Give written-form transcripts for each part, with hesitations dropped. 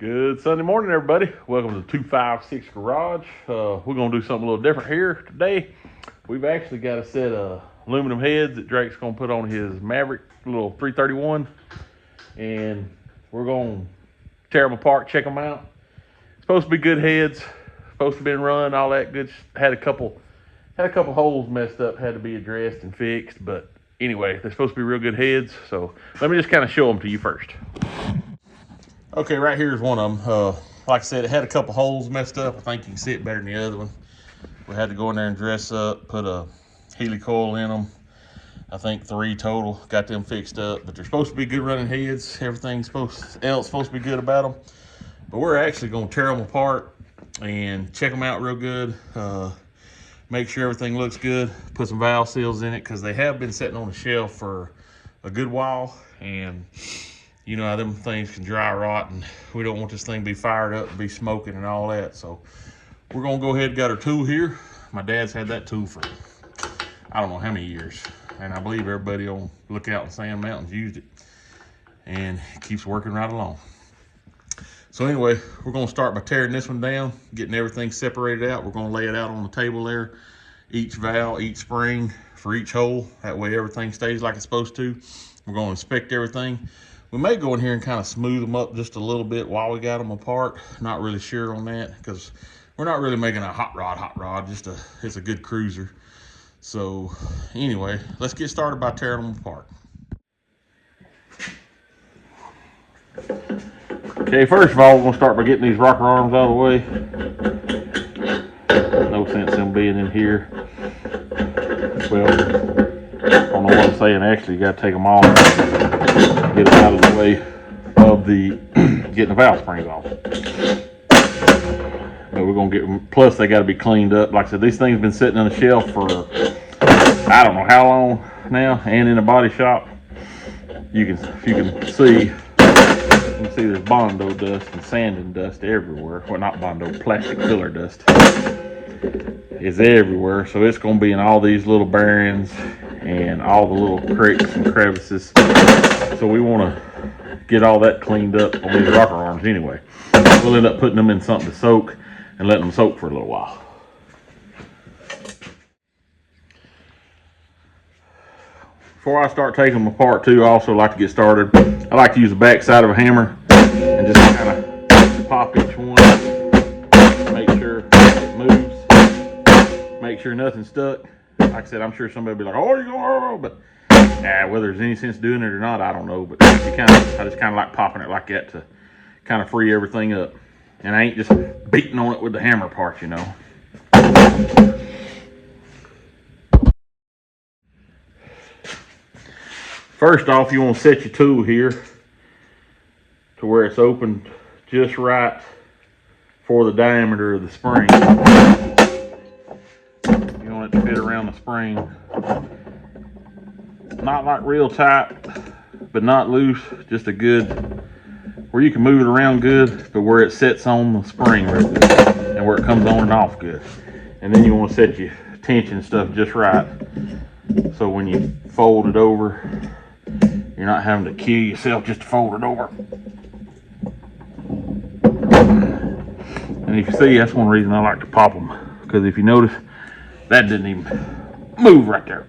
Good Sunday morning, everybody. Welcome to 256 Garage. We're going to do something a little different here today. We've actually got a set of aluminum heads that Drake's going to put on his Maverick little 331. And we're going to tear them apart, check them out. Supposed to be good heads. Supposed to be run, all that good. Had a couple holes messed up, had to be addressed and fixed. But anyway, they're supposed to be real good heads. So let me just kind of show them to you first. Okay, right here is one of them. Like I said, it had a couple holes messed up. I think you can see it better than the other one. We had to go in there and dress up, put a helicoil in them. I think 3 total. Got them fixed up, but they're supposed to be good running heads. Everything's supposed to be good about them. But we're actually going to tear them apart and check them out real good. Make sure everything looks good. Put some valve seals in it because they have been sitting on the shelf for a good while, and you know how them things can dry rot, and we don't want this thing to be fired up and be smoking and all that. So we're gonna go ahead and got our tool here. My dad's had that tool for I don't know how many years, and I believe everybody on Lookout and Sand Mountains used it, and it keeps working right along. So anyway, we're gonna start by tearing this one down, getting everything separated out. We're gonna lay it out on the table there, each valve, each spring for each hole. That way everything stays like it's supposed to. We're gonna inspect everything. We may go in here and kind of smooth them up just a little bit while we got them apart. Not really sure on that because we're not really making a hot rod, it's a good cruiser. So anyway, let's get started by tearing them apart. Okay, first of all, we're gonna start by getting these rocker arms out of the way. No sense in them being in here. Well, I don't know what I'm saying. Actually, you gotta take them off. Get them out of the way of the getting the valve springs off. But we're gonna get them, plus they gotta be cleaned up. Like I said, these things have been sitting on the shelf for I don't know how long now, and in a body shop. If you can see there's Bondo dust and sanding dust everywhere. Well, not Bondo, plastic filler dust is everywhere. So it's gonna be in all these little bearings and all the little cracks and crevices. So we want to get all that cleaned up on these rocker arms anyway. We'll end up putting them in something to soak and letting them soak for a little while. Before I start taking them apart too, I also like to get started. I like to use the back side of a hammer and just kind of pop each one. Make sure it moves. Make sure nothing's stuck. Like I said, I'm sure somebody will be like, oh, you're going, but whether there's any sense doing it or not, I don't know. But I just kind of like popping it like that to kind of free everything up. And I ain't just beating on it with the hammer part, you know. First off, you want to set your tool here to where it's opened just right for the diameter of the spring. You want it to fit around the spring. Not like real tight, but not loose, just a good, where you can move it around good, but where it sets on the spring real good, and where it comes on and off good. And then you want to set your tension stuff just right, so when you fold it over, you're not having to kill yourself just to fold it over. And if you see, that's one reason I like to pop them, because if you notice, that didn't even move right there.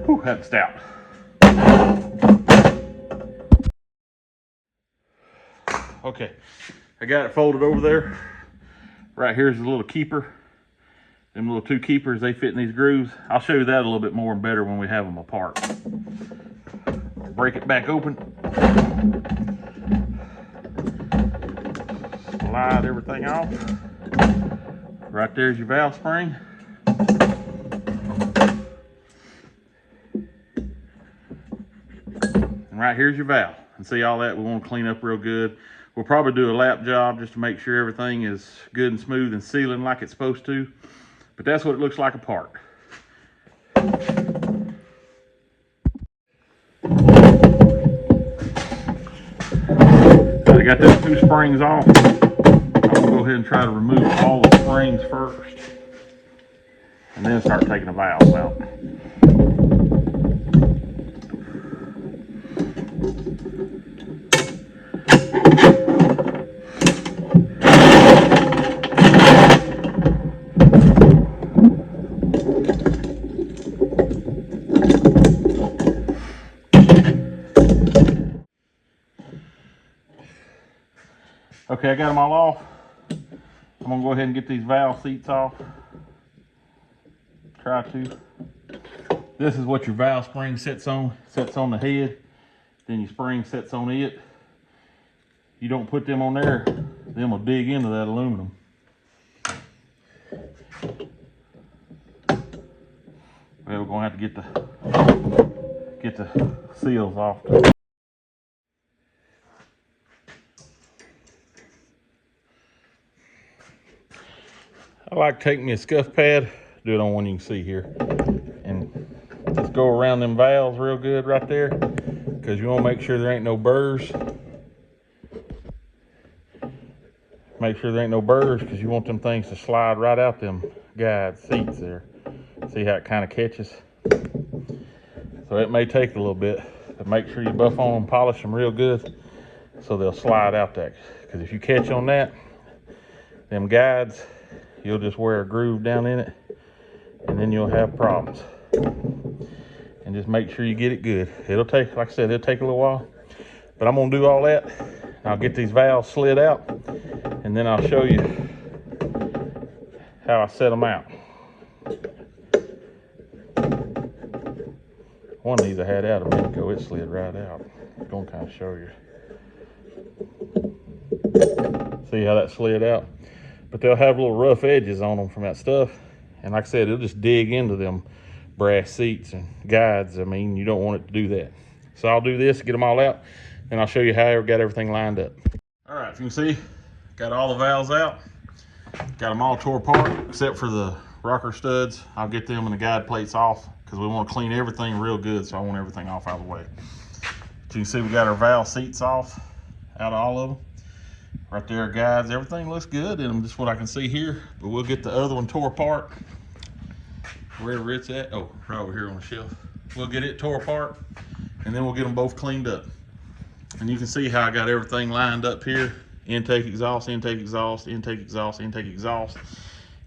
Whew, that's stout. Okay, I got it folded over there. Right here's the little keeper. Them little 2 keepers, they fit in these grooves. I'll show you that a little bit more and better when we have them apart. Break it back open. Slide everything off. Right there's your valve spring. And right here's your valve. And see all that we want to clean up real good. We'll probably do a lap job just to make sure everything is good and smooth and sealing like it's supposed to. But that's what it looks like apart. I got those 2 springs off. I'm gonna go ahead and try to remove all the springs first, and then start taking the valves out. Okay, I got them all off. I'm gonna go ahead and get these valve seats off. Try to. This is what your valve spring sets on the head. Then your spring sets on it. You don't put them on there, them will dig into that aluminum. Well, we're gonna have to get the seals off. I like taking me a scuff pad, do it on one you can see here, and just go around them valves real good right there, because you want to make sure there ain't no burrs. Make sure there ain't no burrs, because you want them things to slide right out them guide seats there. See how it kind of catches? So it may take a little bit, but make sure you buff on them, polish them real good, so they'll slide out that. Because if you catch on that, them guides, you'll just wear a groove down in it, and then you'll have problems. And just make sure you get it good. It'll take, like I said, it'll take a little while, but I'm gonna do all that. I'll get these valves slid out, and then I'll show you how I set them out. One of these I had out a minute ago, it slid right out. I'm gonna kind of show you. See how that slid out? But they'll have little rough edges on them from that stuff. And like I said, it'll just dig into them brass seats and guides. I mean, you don't want it to do that. So I'll do this, get them all out, and I'll show you how I got everything lined up. All right, if you can see, got all the valves out. Got them all tore apart, except for the rocker studs. I'll get them and the guide plates off, because we want to clean everything real good, so I want everything off out of the way. So you can see we got our valve seats off, out of all of them. Right there, guides, everything looks good in them, just what I can see here. But we'll get the other one tore apart, wherever it's at. Oh, right over here on the shelf. We'll get it tore apart, and then we'll get them both cleaned up. And you can see how I got everything lined up here. Intake, exhaust, intake, exhaust, intake, exhaust, intake, exhaust.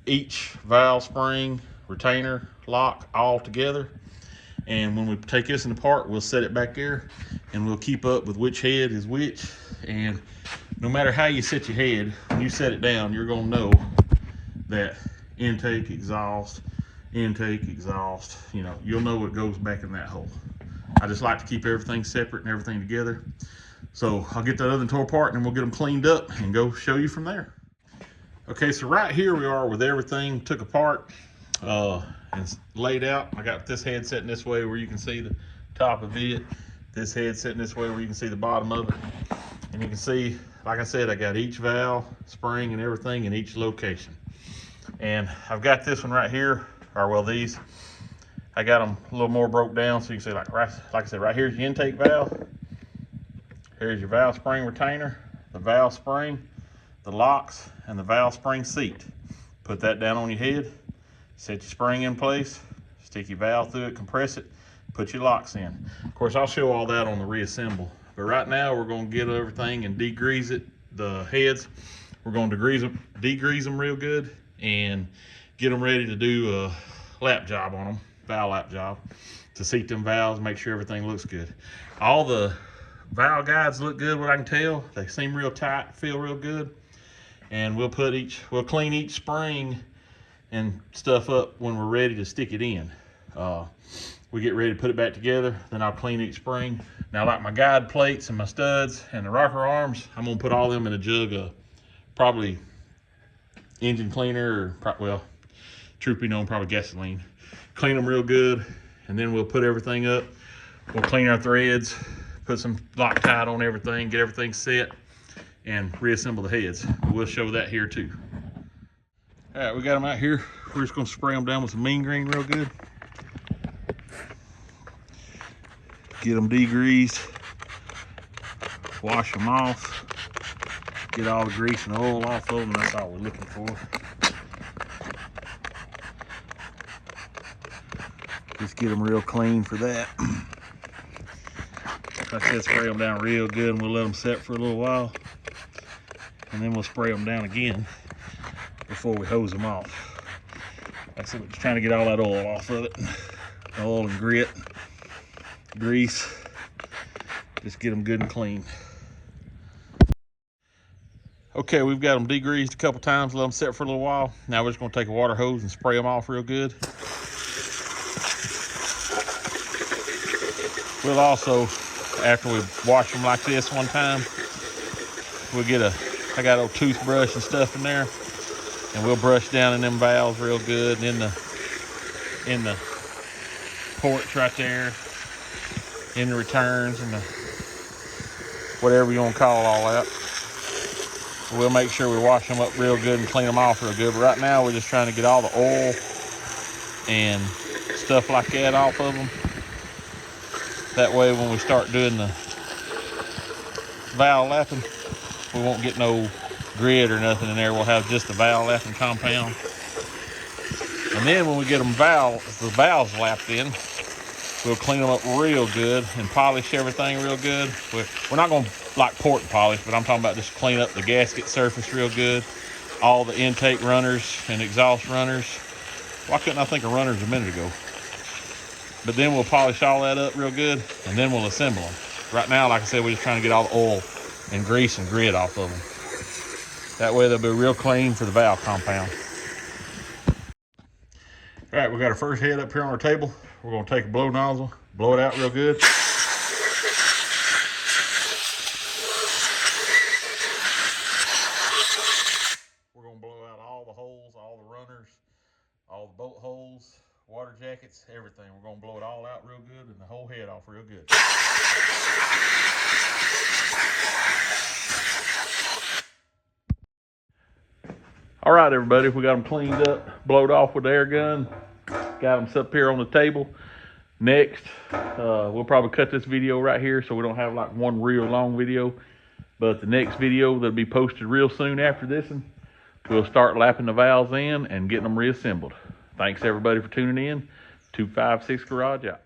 Each valve spring, retainer, lock, all together. And when we take this apart, we'll set it back there, and we'll keep up with which head is which. And no matter how you set your head, when you set it down, you're gonna know that intake, exhaust, you know, you'll know what goes back in that hole. I just like to keep everything separate and everything together. So I'll get that other one tore apart, and then we'll get them cleaned up and go show you from there. Okay, so right here we are with everything took apart and laid out. I got this head sitting this way where you can see the top of it. This head sitting this way where you can see the bottom of it. And you can see, like I said, I got each valve, spring, and everything in each location. And I've got this one right here, or well, these, I got them a little more broke down, so you can see, like I said, right here's your intake valve. Here's your valve spring retainer, the valve spring, the locks, and the valve spring seat. Put that down on your head, set your spring in place, stick your valve through it, compress it, put your locks in. Of course, I'll show all that on the reassemble. But right now, we're gonna get everything and degrease it, the heads. We're gonna degrease them real good and get them ready to do a lap job on them, valve lap job, to seat them valves, make sure everything looks good. All the valve guides look good, what I can tell. They seem real tight, feel real good. And we'll clean each spring and stuff up when we're ready to stick it in. We get ready to put it back together, then I'll clean each spring. Now, like my guide plates and my studs and the rocker arms, I'm gonna put all them in a jug of probably engine cleaner, or well, truth be known, probably gasoline. Clean them real good, and then we'll put everything up. We'll clean our threads, put some Loctite on everything, get everything set, and reassemble the heads. We'll show that here too. All right, we got them out here. We're just gonna spray them down with some mean green real good. Get them degreased, wash them off, get all the grease and oil off of them. That's all we're looking for. Just get them real clean for that. Like I said, spray them down real good, and we'll let them set for a little while, and then we'll spray them down again before we hose them off. Like I said, we're just trying to get all that oil off of it. Oil and grit, grease, just get them good and clean. Okay, we've got them degreased a couple times, let them sit for a little while. Now we're just gonna take a water hose and spray them off real good. We'll also, after we wash them like this one time, we'll get I got a little toothbrush and stuff in there, and we'll brush down in them valves real good, and in the ports right there, in the returns, and the whatever you want to call all that. We'll make sure we wash them up real good and clean them off real good. But right now we're just trying to get all the oil and stuff like that off of them. That way when we start doing the valve lapping, we won't get no grit or nothing in there. We'll have just the valve lapping compound. And then when we get them the valves lapped in, we'll clean them up real good and polish everything real good. We're not going to like port polish, but I'm talking about just clean up the gasket surface real good. All the intake runners and exhaust runners. Why couldn't I think of runners a minute ago? But then we'll polish all that up real good, and then we'll assemble them. Right now, like I said, we're just trying to get all the oil and grease and grit off of them. That way they'll be real clean for the valve compound. All right, we got our first head up here on our table. We're gonna take a blow nozzle, blow it out real good. We're gonna blow out all the holes, all the runners, all the bolt holes, water jackets, everything. We're gonna blow it all out real good and the whole head off real good. All right, everybody, we got them cleaned up, blowed off with the air gun. Got them up here on the table. Next, we'll probably cut this video right here so we don't have like one real long video. But the next video that'll be posted real soon after this one, we'll start lapping the valves in and getting them reassembled. Thanks everybody for tuning in. 256 Garage out.